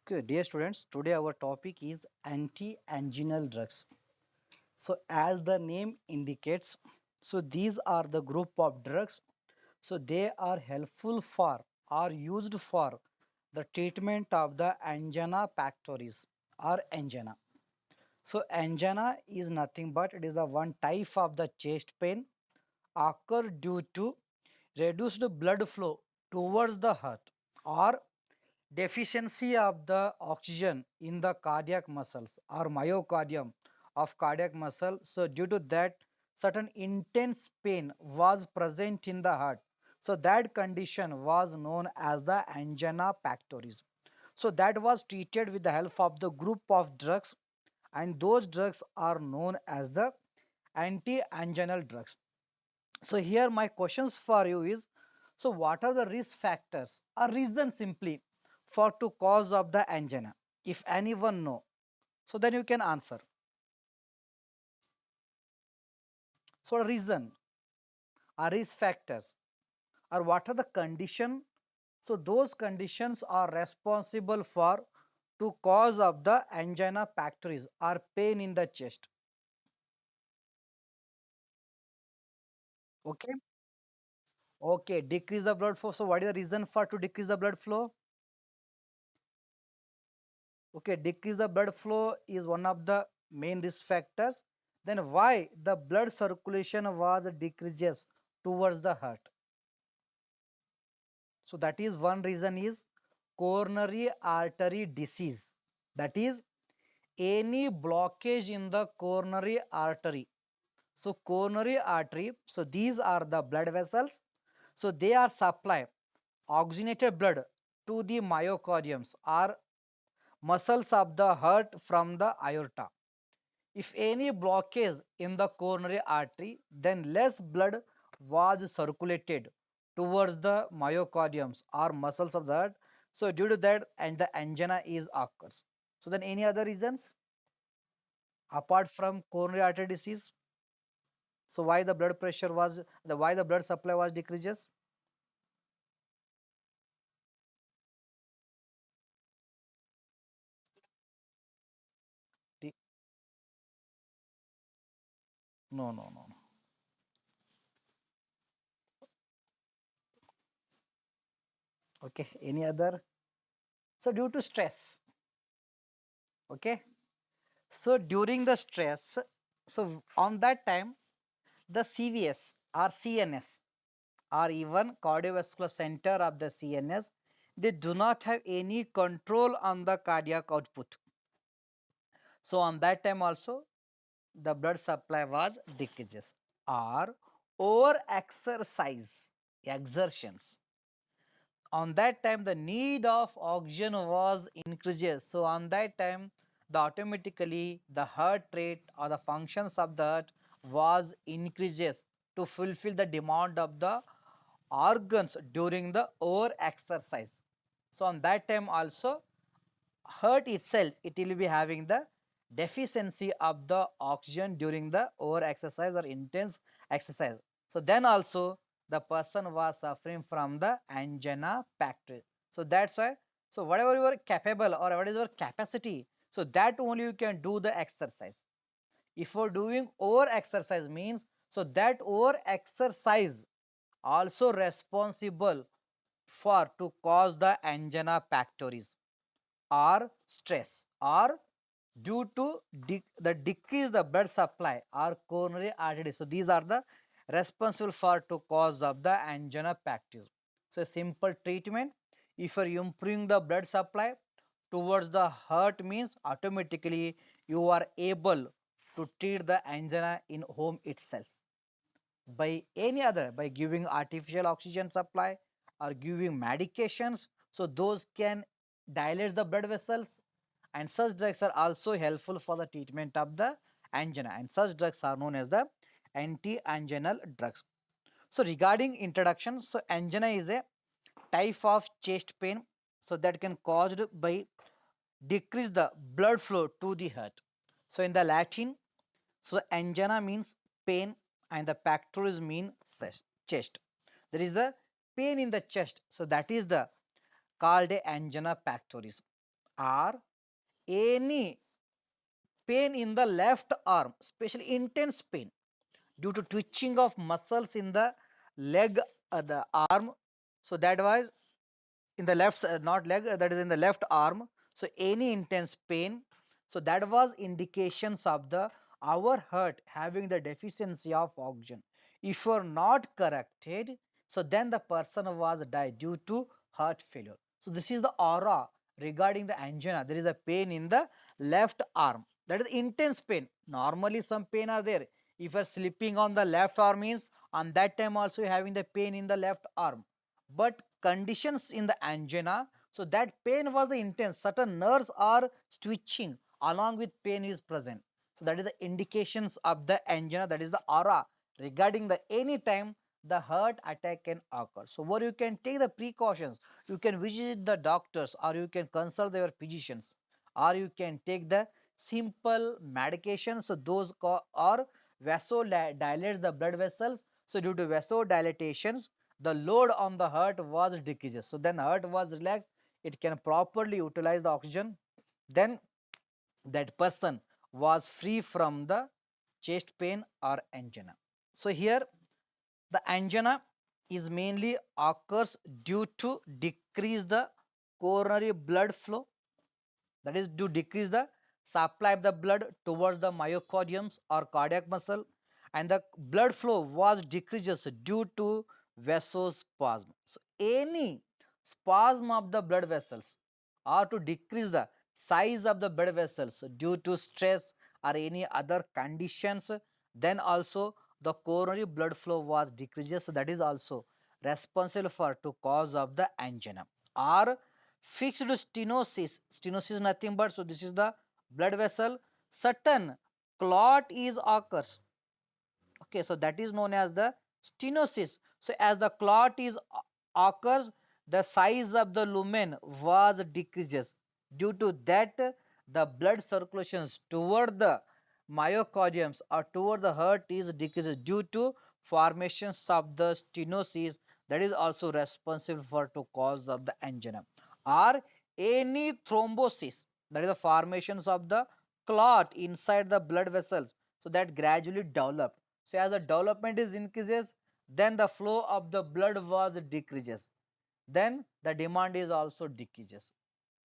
Okay, dear students, today our topic is anti-anginal drugs. So, as the name indicates, so these are the group of drugs. So, they are helpful for or used for the treatment of the angina pectoris or angina. So, angina is nothing but it is the one type of the chest pain occur due to reduced blood flow towards the heart or deficiency of the oxygen in the cardiac muscles or myocardium of cardiac muscle. So due to that, certain intense pain was present in the heart. So that condition was known as the angina pectoris. So that was treated with the help of the group of drugs, and those drugs are known as the anti-anginal drugs. So here my questions for you is, so what are the risk factors or reason simply for to cause of the angina? If anyone know, so then you can answer. So reason or risk factors or what are the condition? So those conditions are responsible for to cause of the angina pectoris or pain in the chest. Okay. Okay, decrease the blood flow. So what is the reason for to decrease the blood flow? Okay, decrease the blood flow is one of the main risk factors. Then why the blood circulation was decreases towards the heart? So that is one reason is coronary artery disease. That is any blockage in the coronary artery. So coronary artery, so these are the blood vessels. So they are supply oxygenated blood to the myocardiums or muscles of the heart from the aorta. If any blockage in the coronary artery, then less blood was circulated towards the myocardiums or muscles of the heart. So due to that, and the angina is occurs. So then any other reasons apart from coronary artery disease? So why the blood pressure was the why the blood supply was decreases? The- No, no, no, no. Okay, any other? So due to stress. Okay. So during the stress, so on that time, the CVS or CNS or even cardiovascular center of the CNS, they do not have any control on the cardiac output. So on that time also, the blood supply was decreases or over exercise exertions. On that time the need of oxygen was increases, so on that time the automatically the heart rate or the functions of the heart was increases to fulfill the demand of the organs during the over exercise. So on that time also heart itself it will be having the deficiency of the oxygen during the over exercise or intense exercise. So then also the person was suffering from the angina pectoris. So that's why, so whatever you are capable or what is your capacity, so that only you can do the exercise. If you're doing over exercise means, so that over exercise also responsible for to cause the angina pectoris or stress or due to the decrease the blood supply or coronary artery. So these are the responsible for to cause of the angina pectoris. So a simple treatment, if you are improving the blood supply towards the heart means automatically you are able to treat the angina in home itself by any other, by giving artificial oxygen supply or giving medications. So those can dilate the blood vessels, and such drugs are also helpful for the treatment of the angina, and such drugs are known as the anti-anginal drugs. So regarding introduction, so angina is a type of chest pain, so that can caused by decrease the blood flow to the heart. So in the Latin, so angina means pain and the pectoris mean chest. There is the pain in the chest. So that is the called a angina pectoris. or any pain in the left arm, especially intense pain due to twitching of muscles in the leg, the arm. So that was in the left, not leg, that is in the left arm. So any intense pain. So that was indications of the our heart having the deficiency of oxygen. If you are not corrected, so then the person was died due to heart failure. So this is the aura regarding the angina. There is a pain in the left arm. That is intense pain. Normally some pain are there. If you are sleeping on the left arm means on that time also you having the pain in the left arm. But conditions in the angina, so that pain was intense, certain nerves are twitching along with pain is present. So that is the indications of the angina, that is the aura regarding the any time the heart attack can occur. So where you can take the precautions, you can visit the doctors or you can consult your physicians or you can take the simple medications. So those or vasodilate the blood vessels. So due to vasodilatations, the load on the heart was decreases. So then heart was relaxed, it can properly utilize the oxygen. Then that person was free from the chest pain or angina. So here the angina is mainly occurs due to decrease the coronary blood flow, that is to decrease the supply of the blood towards the myocardiums or cardiac muscle, and the blood flow was decreases due to vasospasm. So any spasm of the blood vessels or to decrease the size of the blood vessels due to stress or any other conditions, then also the coronary blood flow was decreases. So that is also responsible for to cause of the angina. Or fixed stenosis. Stenosis is nothing but, so this is the blood vessel, certain clot is occurs. Okay, so that is known as the stenosis. So as the clot is occurs, the size of the lumen was decreases. Due to that, the blood circulations toward the myocardiums or toward the heart is decreases due to formations of the stenosis, that is also responsible for to cause of the angina. Or any thrombosis, that is the formations of the clot inside the blood vessels, so that gradually develop. So as the development is increases, then the flow of the blood was decreases. Then the demand is also decreases.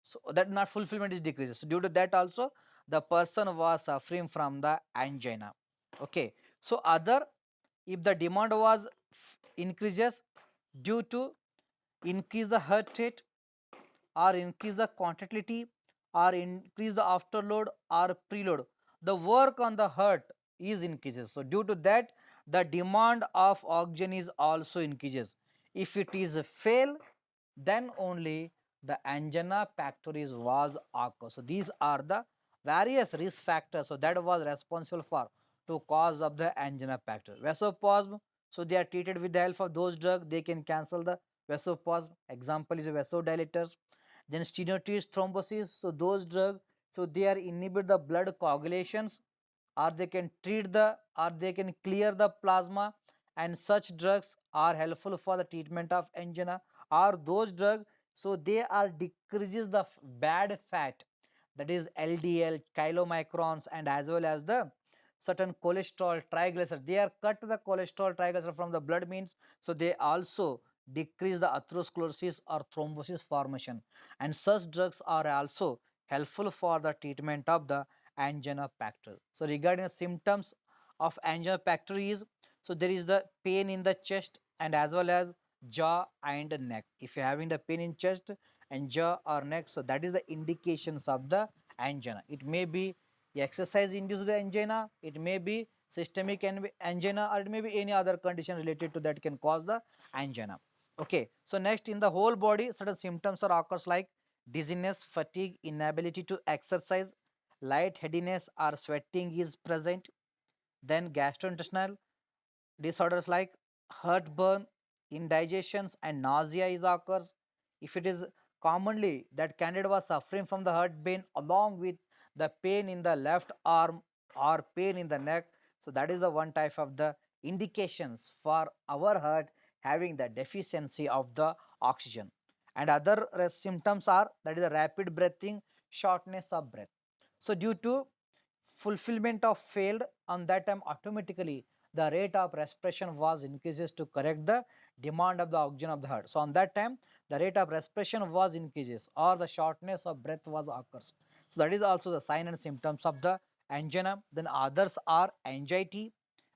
So that not fulfillment is decreases. So due to that also the person was suffering from the angina. Okay. So other, if the demand was increases due to increase the heart rate or increase the quantity or increase the afterload or preload, the work on the heart is increases. So due to that the demand of oxygen is also increases. If it is fail, then only the angina pectoris was occur. So these are the various risk factors, so that was responsible for to cause of the angina pectoris. Vasospasm, so they are treated with the help of those drugs, they can cancel the vasospasm. Example is vasodilators. Then stenosis, thrombosis, so those drugs, so they are inhibit the blood coagulations, or they can treat the, or they can clear the plasma, and such drugs are helpful for the treatment of angina. Or those drugs, so they are decreases the bad fat, that is LDL, chylomicrons, and as well as the certain cholesterol, triglycerides. They are cut the cholesterol, triglycerides from the blood means, so they also decrease the atherosclerosis or thrombosis formation, and such drugs are also helpful for the treatment of the angina pectoris. So regarding the symptoms of angina pectoris, so there is the pain in the chest and as well as jaw and neck. If you are having the pain in chest and jaw or neck, so that is the indications of the angina. It may be exercise induced angina, it may be systemic angina, or it may be any other condition related to that can cause the angina. Okay, so next, in the whole body certain symptoms are occurs like dizziness, fatigue, inability to exercise, lightheadedness or sweating is present. Then gastrointestinal disorders like heartburn, indigestions, and nausea is occurs. If it is commonly that candidate was suffering from the heart pain along with the pain in the left arm or pain in the neck, so that is the one type of the indications for our heart having the deficiency of the oxygen. And other symptoms are, that is the rapid breathing, shortness of breath. So due to fulfillment of failed, on that time automatically the rate of respiration was increases to correct the demand of the oxygen of the heart. So on that time the rate of respiration was increases, or the shortness of breath was occurs. So that is also the sign and symptoms of the angina. Then others are anxiety,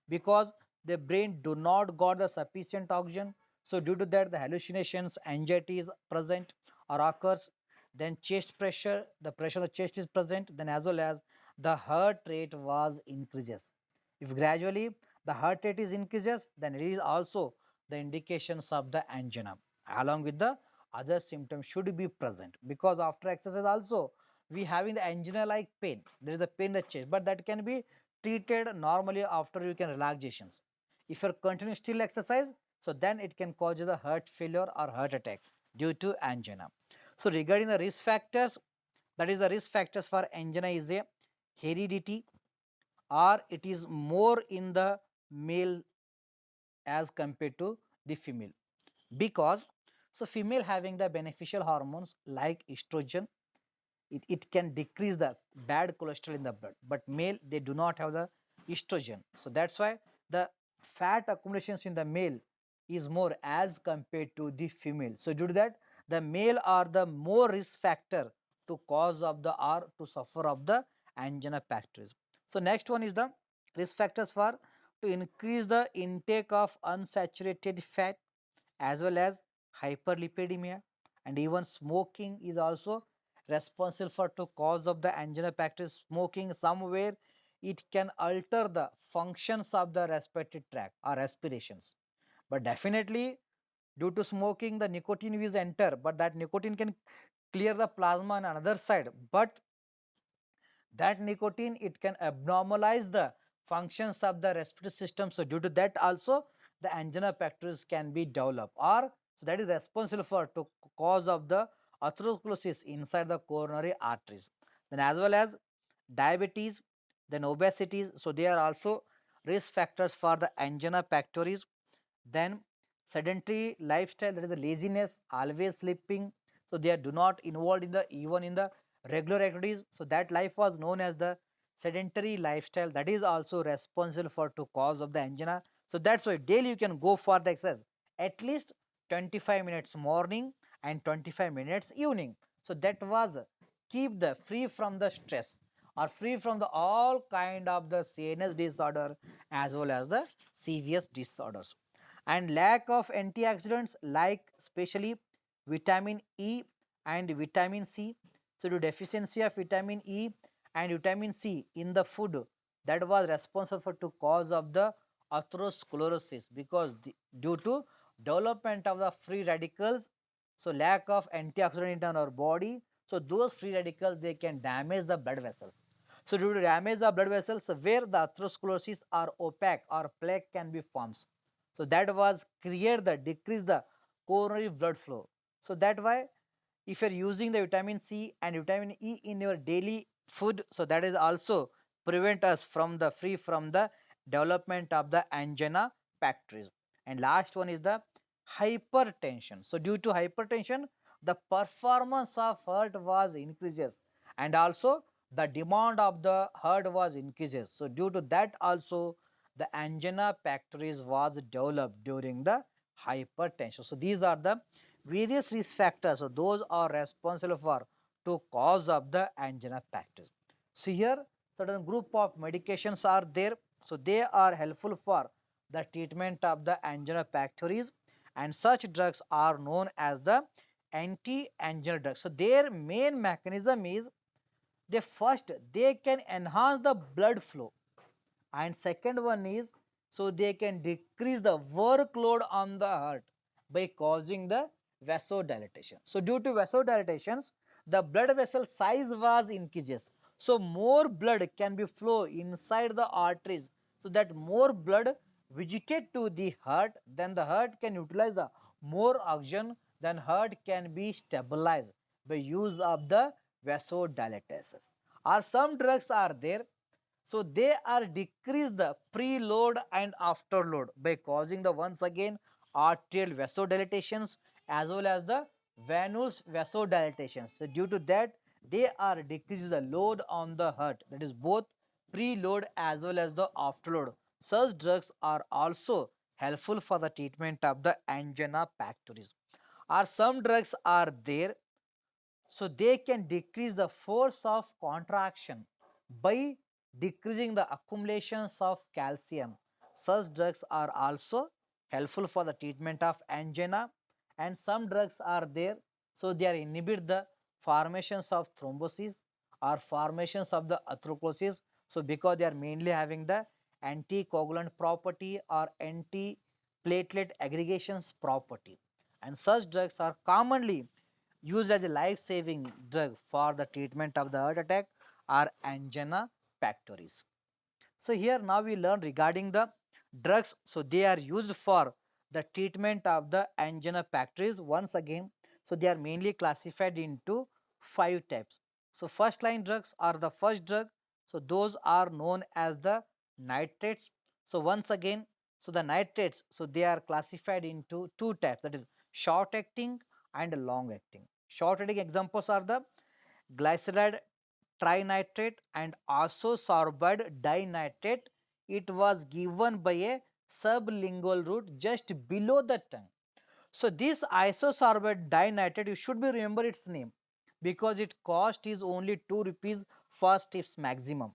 because the brain do not got the sufficient oxygen. So due to that the hallucinations, anxiety is present or occurs. Then chest pressure, the pressure of the chest is present. Then as well as the heart rate was increases. If gradually the heart rate is increases, then it is also the indications of the angina, along with the other symptoms should be present, because after exercise also we having the angina like pain, there is a pain in the chest, but that can be treated normally after you can relaxations. If you continue still exercise, so then it can cause the heart failure or heart attack due to angina. So regarding the risk factors, that is the risk factors for angina is a heredity, or it is more in the male as compared to the female, because so female having the beneficial hormones like estrogen, it can decrease the bad cholesterol in the blood, but male they do not have the estrogen. So that's why the fat accumulations in the male is more as compared to the female. So due to that the male are the more risk factor to cause of the, or to suffer of the angina pectoris. So next one is the risk factors for to increase the intake of unsaturated fat, as well as hyperlipidemia, and even smoking is also responsible for to cause of the angina pectoris. Smoking somewhere it can alter the functions of the respiratory tract or respirations, but definitely due to smoking the nicotine is enter, but that nicotine can clear the plasma on another side, but that nicotine it can abnormalize the functions of the respiratory system. So due to that also the angina pectoris can be developed, or so that is responsible for to cause of the atherosclerosis inside the coronary arteries. Then as well as diabetes, then obesity, so they are also risk factors for the angina pectoris. Then sedentary lifestyle, that is the laziness, always sleeping, so they are do not involved in the even in the regular activities. So that life was known as the sedentary lifestyle, that is also responsible for to cause of the angina. So that's why daily you can go for the exercise at least 25 minutes morning and 25 minutes evening. So that was keep the free from the stress, or free from the all kind of the CNS disorder as well as the serious disorders. And lack of antioxidants like especially vitamin E and vitamin C. So the deficiency of vitamin E and vitamin C in the food, that was responsible for to cause of the atherosclerosis, because due to development of the free radicals, so lack of antioxidant in our body, so those free radicals they can damage the blood vessels. So due to damage the blood vessels where the atherosclerosis are opaque or plaque can be forms, so that was create the decrease the coronary blood flow. So that why if you are using the vitamin C and vitamin E in your daily food, so that is also prevent us from the free from the development of the angina pectoris. And last one is the hypertension. So due to hypertension the performance of heart was increases, and also the demand of the heart was increases. So due to that also the angina pectoris was developed during the hypertension. So these are the various risk factors, so those are responsible for to cause of the angina pectoris. So here certain group of medications are there, so they are helpful for the treatment of the angina pectoris, and such drugs are known as the anti-anginal drugs. So their main mechanism is they first they can enhance the blood flow, and second one is so they can decrease the workload on the heart by causing the vasodilatation. So due to vasodilatations the blood vessel size was increases, so more blood can be flow inside the arteries, so that more blood vegetate to the heart, then the heart can utilize the more oxygen, then heart can be stabilized by use of the vasodilators. Or some drugs are there, so they are decrease the preload and afterload by causing the once again arterial vasodilatations as well as the venous vasodilatation. So due to that, they are decreases the load on the heart, that is both preload as well as the afterload. Such drugs are also helpful for the treatment of the angina pectoris. Or some drugs are there, so they can decrease the force of contraction by decreasing the accumulations of calcium. Such drugs are also helpful for the treatment of angina, and some drugs are there, so they are inhibit the formations of thrombosis or formations of the atherosclerosis. So because they are mainly having the anticoagulant property or anti-platelet aggregations property, and such drugs are commonly used as a life-saving drug for the treatment of the heart attack or angina pectoris. So here now we learn regarding the drugs. So they are used for the treatment of the angina pectoris. Once again, so they are mainly classified into five types. So first line drugs are the first drug. So those are known as the nitrates. So once again, so the nitrates, so they are classified into two types, that is short acting and long acting. Short acting examples are the glyceride trinitrate and azosorbide dinitrate. It was given by a sublingual route just below the tongue. So this isosorbate dinitrate, you should be remember its name, because its cost is only 2 rupees for strips maximum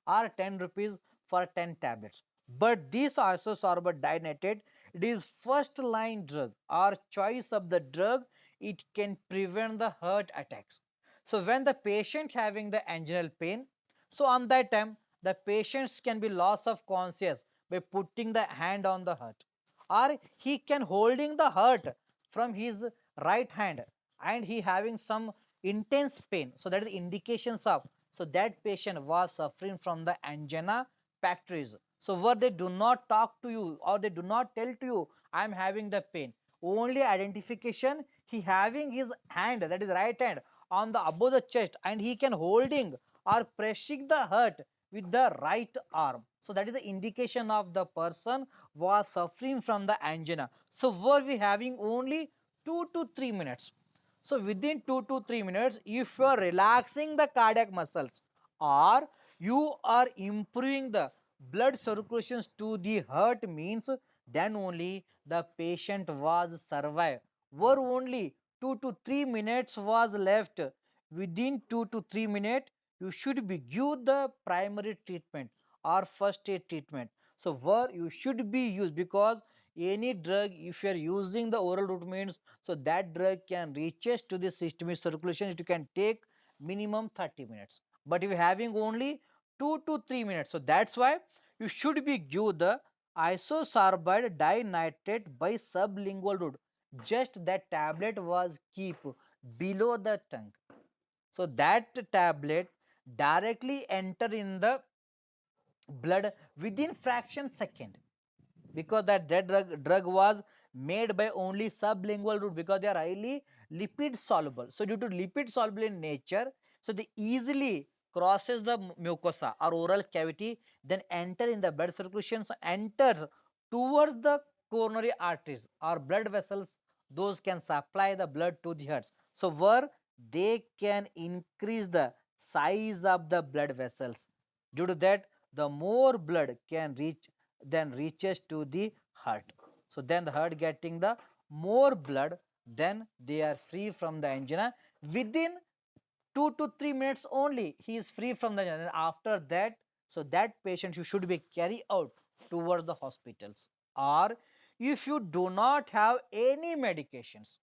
or 10 rupees for 10 tablets. But this isosorbate dinitrate, it is first line drug or choice of the drug. It can prevent the heart attacks. So when the patient having the anginal pain, so on that time the patients can be loss of conscious by putting the hand on the heart, or he can holding the heart from his right hand and he having some intense pain. So that is indications of, so that patient was suffering from the angina pectoris. So where they do not talk to you or they do not tell to you I am having the pain, only identification, he having his hand, that is right hand, on the above the chest and he can holding or pressing the heart with the right arm. So that is the indication of the person was suffering from the angina. So were we having only 2 to 3 minutes. So within 2 to 3 minutes, if you are relaxing the cardiac muscles or you are improving the blood circulations to the heart means, then only the patient was survived. Were only 2 to 3 minutes was left. Within 2 to 3 minutes, you should be give the primary treatment or first aid treatment. So where you should be used, because any drug if you are using the oral route means, so that drug can reaches to the systemic circulation, it can take minimum 30 minutes. But if you are having only 2 to 3 minutes, so that's why you should be give the isosorbide dinitrate by sublingual route. Just that tablet was keep below the tongue, so that tablet directly enter in the blood within fraction second, because that drug was made by only sublingual route, because they are highly lipid soluble. So due to lipid soluble in nature, so they easily crosses the mucosa or oral cavity, then enter in the blood circulation, so enters towards the coronary arteries or blood vessels, those can supply the blood to the hearts. So where they can increase the size of the blood vessels. Due to that, the more blood can reach, then reaches to the heart. So then the heart getting the more blood, then they are free from the angina. Within 2 to 3 minutes only, he is free from the angina. And after that, so that patient you should be carried out towards the hospitals. Or if you do not have any medications,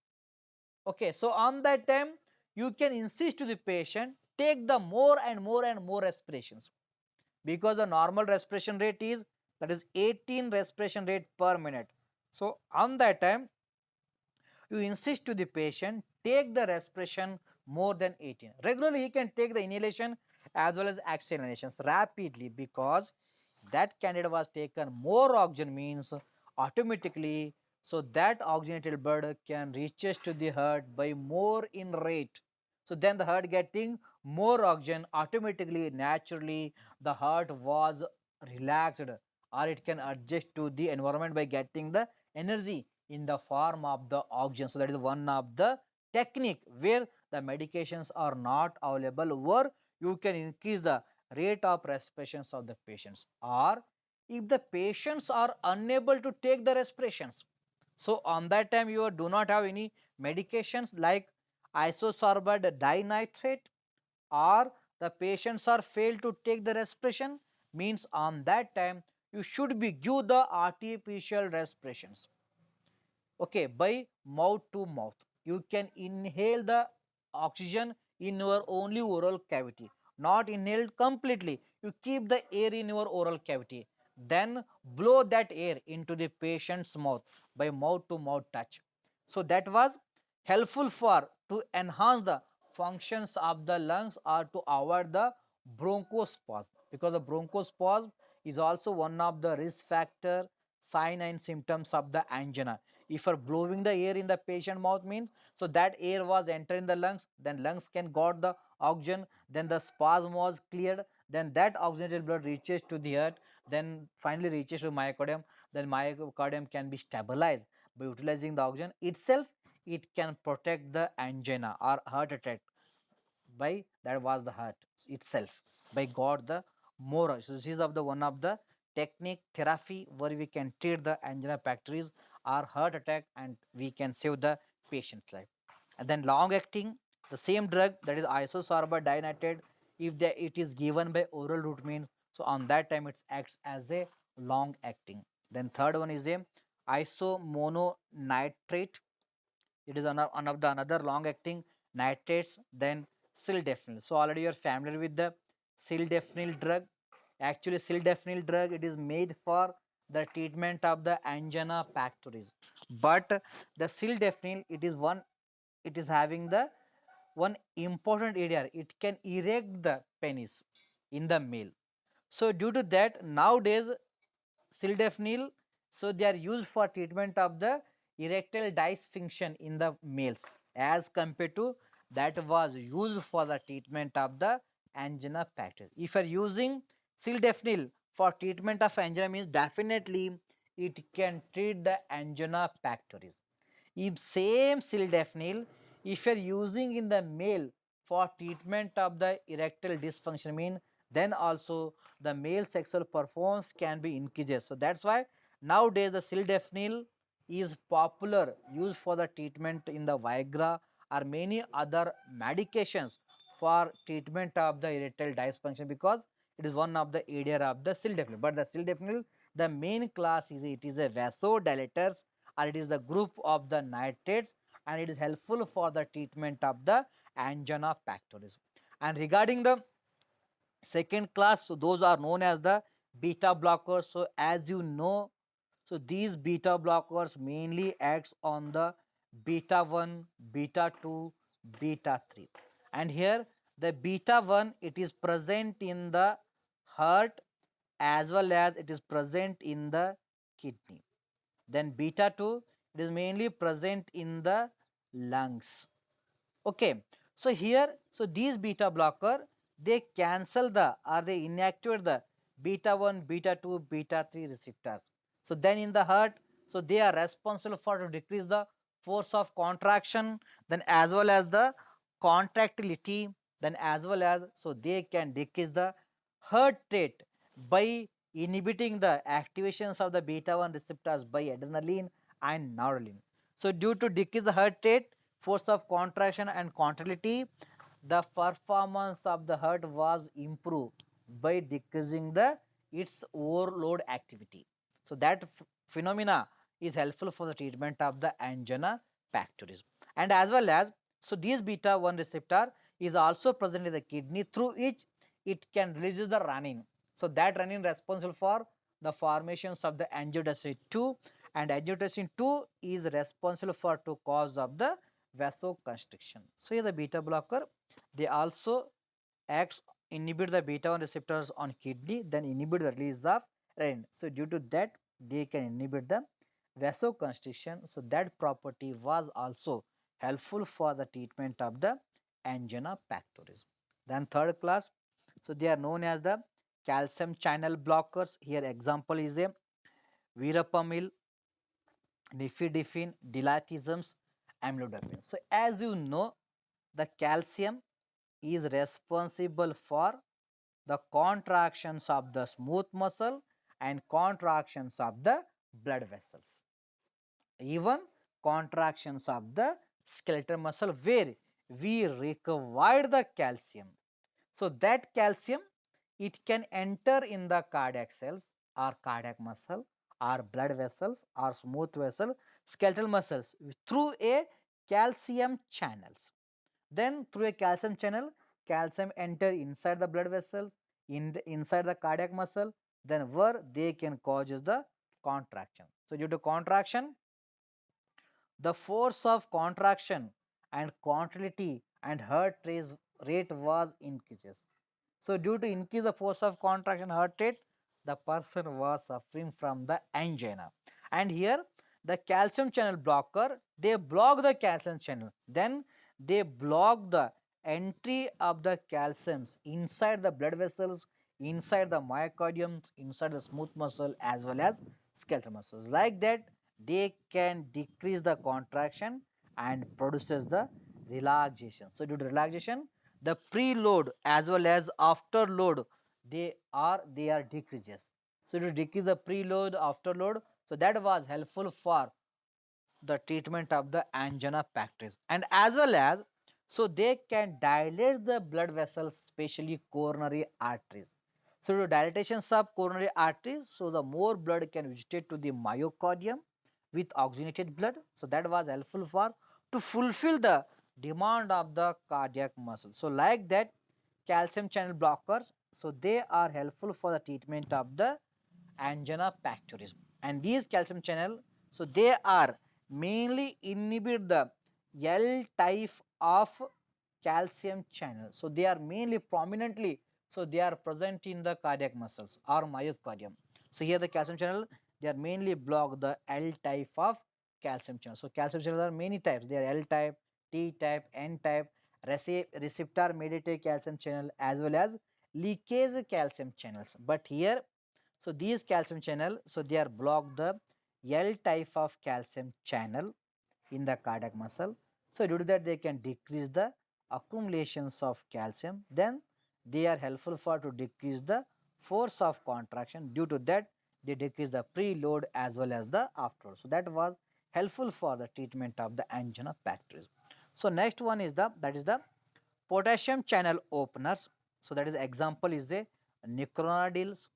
okay, so on that time you can insist to the patient take the more and more and more respirations, because the normal respiration rate is, that is 18 respiration rate per minute. So on that time you insist to the patient take the respiration more than 18 regularly. He can take the inhalation as well as exhalations rapidly, because that candidate was taken more oxygen means automatically, so that oxygenated blood can reaches to the heart by more in rate. So then the heart getting more oxygen, automatically naturally the heart was relaxed, or it can adjust to the environment by getting the energy in the form of the oxygen. So that is one of the technique where the medications are not available, where you can increase the rate of respirations of the patients, or if the patients are unable to take the respirations, so on that time you do not have any medications like isosorbide dinitrate, or the patients are failed to take the respiration, means on that time you should be give the artificial respirations, okay, by mouth to mouth. You can inhale the oxygen in your only oral cavity, not inhaled completely. You keep the air in your oral cavity, then blow that air into the patient's mouth by mouth to mouth touch. So that was helpful for to enhance the functions of the lungs or to avoid the bronchospasm, because the bronchospasm is also one of the risk factor sign and symptoms of the angina. If you're blowing the air in the patient mouth, means so that air was entering the lungs, then lungs can got the oxygen, then the spasm was cleared, then that oxygenated blood reaches to the heart, then finally reaches to myocardium, then myocardium can be stabilized by utilizing the oxygen itself. It can protect the angina or heart attack by that was the heart itself by got the more. So this is of the one of the technique therapy where we can treat the angina pectoris or heart attack, and we can save the patient's life. And then long acting, the same drug, that is isosorbide dinitrate, if it is given by oral route, means so on that time it acts as a long acting. Then third one is a isomononitrate, it is one of the another long acting nitrates. Then sildenafil, so already you are familiar with the sildenafil drug. Actually sildenafil drug, it is made for the treatment of the angina pectoris, but the sildenafil, it is one, it is having the one important area, it can erect the penis in the male. So due to that nowadays sildenafil, so they are used for treatment of the erectile dysfunction in the males, as compared to that was used for the treatment of the angina pectoris. If you are using sildenafil for treatment of angina, means definitely it can treat the angina pectoris. If same sildenafil, if you are using in the male for treatment of the erectile dysfunction, mean then also the male sexual performance can be increased. So that's why nowadays the sildenafil is popular used for the treatment in the Viagra or many other medications for treatment of the erectile dysfunction, because it is one of the area of the sildenafil. But the sildenafil, the main class is it is a vasodilators, or it is the group of the nitrates, and it is helpful for the treatment of the angina pectoris. And regarding the second class, so those are known as the beta blockers. So as you know, so these beta blockers mainly acts on the beta 1, beta 2, beta 3. And here the beta 1, it is present in the heart as well as it is present in the kidney. Then beta 2, it is mainly present in the lungs. Okay, so here, so these beta blocker, they cancel the or they inactivate the beta 1, beta 2, beta 3 receptors. So then in the heart, so they are responsible for to decrease the force of contraction, then as well as the contractility, then as well as so they can decrease the heart rate by inhibiting the activations of the beta 1 receptors by adrenaline and noradrenaline. So due to decrease the heart rate, force of contraction and contractility, the performance of the heart was improved by decreasing the its overload activity. So that phenomena is helpful for the treatment of the angina pectoris. And as well as, so these beta 1 receptor is also present in the kidney, through which it can release the renin. So that renin responsible for the formations of the angiotensin 2, and angiotensin 2 is responsible for to cause of the vasoconstriction. So here the beta blocker, they also acts inhibit the beta 1 receptors on kidney, then inhibit the release of renin. So due to that they can inhibit the vasoconstriction. So that property was also helpful for the treatment of the angina pectoris. Then third class, so they are known as the calcium channel blockers. Here example is a verapamil, nifedipine, diltiazem, amlodipine. So as you know, the calcium is responsible for the contractions of the smooth muscle and contractions of the blood vessels, even contractions of the skeletal muscle where we require the calcium. So that calcium, it can enter in the cardiac cells or cardiac muscle or blood vessels or smooth vessel, skeletal muscles through a calcium channels. Then through a calcium channel, calcium enter inside the blood vessels, inside the cardiac muscle, then where they can cause the contraction. So due to contraction, the force of contraction and contractility and rate was increases. So due to increase the force of contraction heart rate, the person was suffering from the angina. And here the calcium channel blocker, they block the calcium channel. Then they block the entry of the calciums inside the blood vessels, inside the myocardium, inside the smooth muscle as well as skeletal muscles. Like that, they can decrease the contraction and produces the relaxation. So due to relaxation, the preload as well as afterload, they are decreases. So to decrease the preload, afterload, so that was helpful for the treatment of the angina pectoris, and as well as so they can dilate the blood vessels, especially coronary arteries. So to dilatations of coronary arteries, so the more blood can vegetate to the myocardium with oxygenated blood. So that was helpful for to fulfill the demand of the cardiac muscle. So like that, calcium channel blockers, so they are helpful for the treatment of the angina pectoris. And these calcium channel, so they are mainly inhibit the L type of calcium channel. So they are mainly prominently, so they are present in the cardiac muscles or myocardium. So here the calcium channel, they are mainly block the L type of calcium channel. So calcium channels are many types. They are L type, T type, N type, receptor mediated calcium channel as well as leakage calcium channels. But here, so these calcium channel, so they are block the L type of calcium channel in the cardiac muscle. So due to that, they can decrease the accumulations of calcium. Then they are helpful for to decrease the force of contraction. Due to that, they decrease the preload as well as the afterload. So that was helpful for the treatment of the angina pectoris. So next one is the potassium channel openers. So that is the example is a nicotinamide.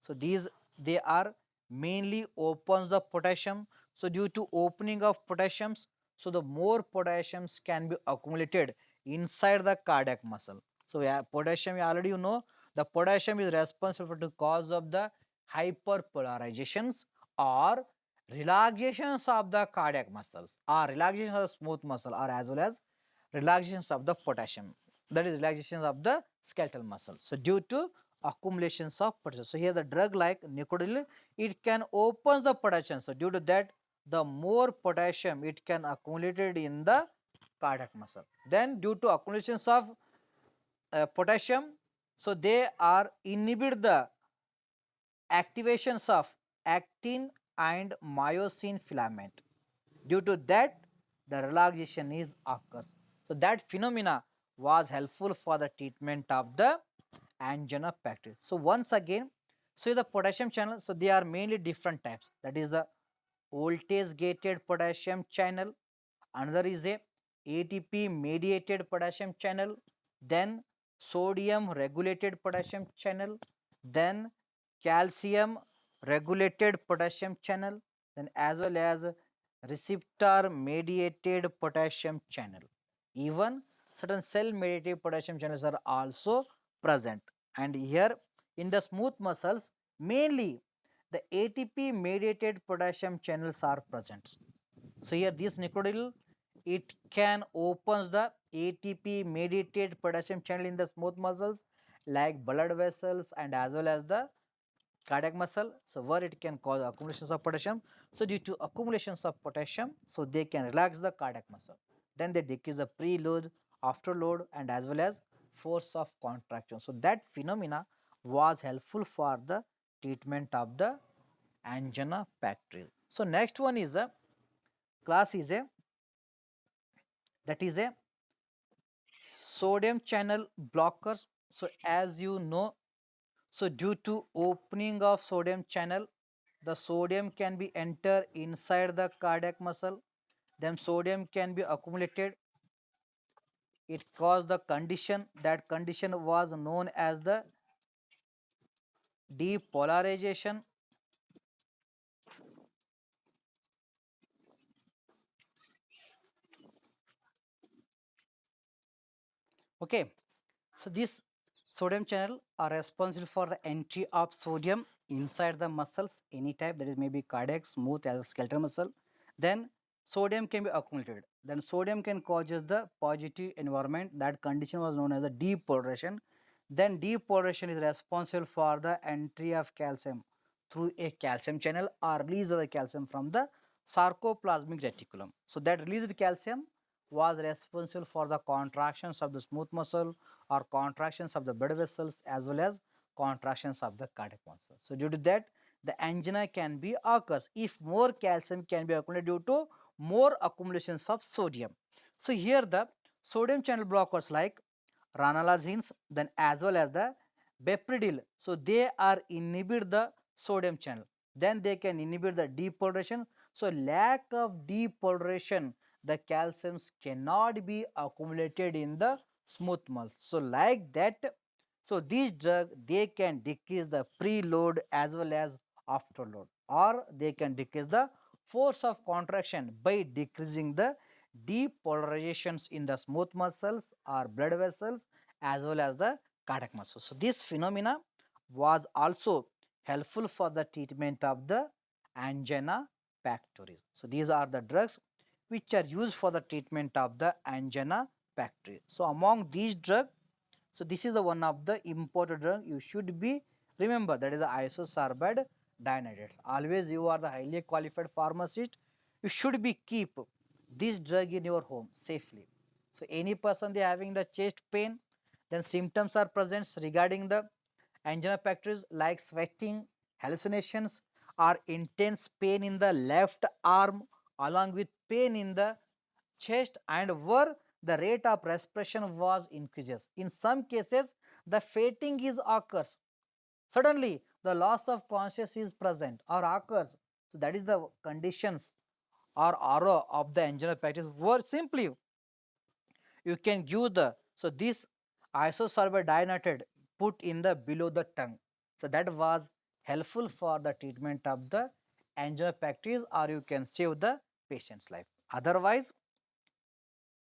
So these, they are mainly opens the potassium. So due to opening of potassiums, so the more potassiums can be accumulated inside the cardiac muscle. So yeah, potassium, you already know, the potassium is responsible for the cause of the hyperpolarizations or relaxations of the cardiac muscles or relaxations of the smooth muscle or as well as relaxations of the potassium, that is relaxations of the skeletal muscle. So due to accumulations of potassium. So here the drug like nicotine, it can open the potassium. So due to that, the more potassium it can accumulated in the cardiac muscle. Then due to accumulations of potassium, so they are inhibit the activations of actin and myosin filament. Due to that, the relaxation is occurs. So that phenomena was helpful for the treatment of the angina pectoris. So once again, so the potassium channel, so they are mainly different types. That is the voltage gated potassium channel. Another is a ATP mediated potassium channel. Then sodium regulated potassium channel. Then calcium regulated potassium channel. Then as well as receptor mediated potassium channel. Even certain cell mediated potassium channels are also present. And here in the smooth muscles, mainly the ATP mediated potassium channels are present. So here this nicotine, it can opens the ATP mediated potassium channel in the smooth muscles like blood vessels and as well as the cardiac muscle. So where it can cause accumulations of potassium. So due to accumulations of potassium, so they can relax the cardiac muscle. Then they decrease the preload, afterload and as well as force of contraction. So that phenomena was helpful for the treatment of the angina pectoris. So next one is a class is a that is a sodium channel blockers. So as you know, so due to opening of sodium channel, the sodium can be enter inside the cardiac muscle, then sodium can be accumulated. It caused the condition, that condition was known as the depolarization. Okay, so this sodium channel are responsible for the entry of sodium inside the muscles, any type, that is maybe cardiac, smooth as a skeletal muscle. Then sodium can be accumulated. Then sodium can causes the positive environment. That condition was known as the depolarization. Then depolarization is responsible for the entry of calcium through a calcium channel or release of the calcium from the sarcoplasmic reticulum. So that released calcium was responsible for the contractions of the smooth muscle or contractions of the blood vessels as well as contractions of the cardiac muscle. So due to that, the angina can be occurs if more calcium can be accumulated due to more accumulations of sodium. So here the sodium channel blockers like ranolazines, then as well as the bepridyl. So they are inhibit the sodium channel. Then they can inhibit the depolarization. So lack of depolarization, the calciums cannot be accumulated in the smooth muscle. So like that, so these drug they can decrease the preload as well as afterload, or they can decrease the force of contraction by decreasing the depolarizations in the smooth muscles or blood vessels as well as the cardiac muscles. So this phenomena was also helpful for the treatment of the angina pectoris. So these are the drugs which are used for the treatment of the angina pectoris. So among these drugs, so this is the one of the important drug you should be remember, that is the isosorbide dinitrates. Always you are the highly qualified pharmacist, you should be keep this drug in your home safely. So any person they having the chest pain, then symptoms are present regarding the angina pectoris like sweating, hallucinations, or intense pain in the left arm along with pain in the chest, and where the rate of respiration was increases. In some cases, the fainting is occurs. Suddenly, the loss of consciousness is present or occurs. So that is the conditions or aura of the angina pectoris. Where simply you can give the, so this isosorbide dinitrate put in the below the tongue. So that was helpful for the treatment of the angina pectoris, or you can save the patient's life. Otherwise,